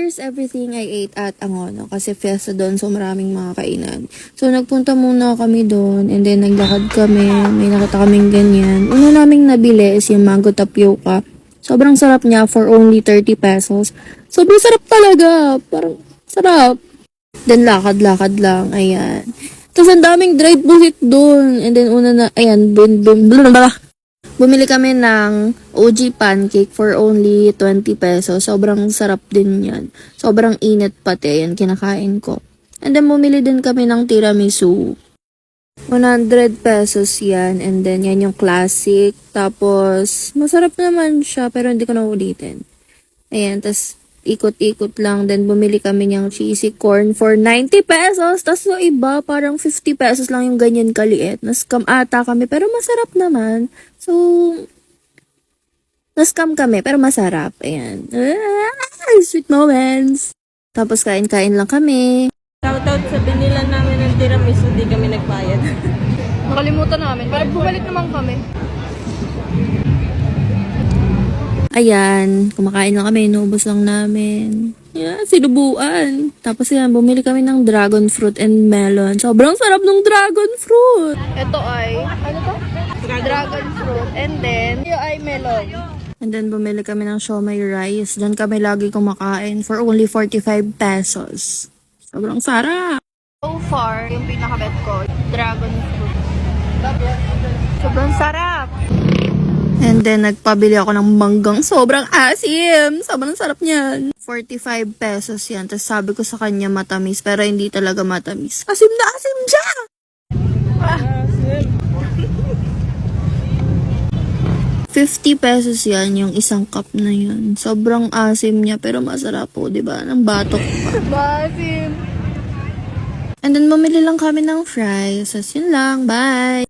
course, everything I ate at Angono kasi fiesta doon, so maraming mga kainan. So, nagpunta muna kami doon and then naglakad kami. May nakita kaming ganyan. Una naming nabili is yung mango tapioca. Sobrang sarap niya for only 30 pesos. Sobrang sarap talaga. Parang sarap. Then, lakad-lakad lang. Ayan. Tapos, ang daming dried busit doon. And then, ayan, bumili kami ng OG pancake for only 20 pesos. Sobrang sarap din yan. Sobrang init pati. Yan, kinakain ko. And then, bumili din kami ng tiramisu. 100 pesos yan. And then, yan yung classic. Tapos, masarap naman siya. Pero hindi ko na ulitin. Ayan, tapos, ikot-ikot lang. Then, bumili kami ng cheesy corn for 90 pesos. Tapos, yung iba, parang 50 pesos lang yung ganyan kaliit. Nascam ata kami, pero masarap naman. So, nascam kami, pero masarap. Ayan. Sweet moments. Tapos, kain-kain lang kami. Shoutout sa binila namin ng tiramisu, di kami nagbayad. Nakalimutan namin. Pero bumalik naman kami. Ayan, kumakain lang kami, inubos lang namin. Yan, sinubuan. Tapos yan, bumili kami ng dragon fruit and melon. Sobrang sarap ng dragon fruit. Ito ay, ano to? Dragon fruit. And then, yung ay melon. And then, bumili kami ng siomai rice. Doon kami lagi kumakain for only 45 pesos. Sobrang sarap. So far, yung pinaka-bet ko, dragon fruit. Sobrang sarap. And then, nagpabili ako ng manggang sobrang asim. Sobrang sarap niyan. 45 pesos yan. Tapos sabi ko sa kanya matamis, pero hindi talaga matamis. Asim na asim siya! 50 pesos yan, yung isang cup na yun. Sobrang asim niya, pero masarap po, di ba? Nang batok pa. Masim. And then, bumili lang kami ng fries. As yun lang. Bye!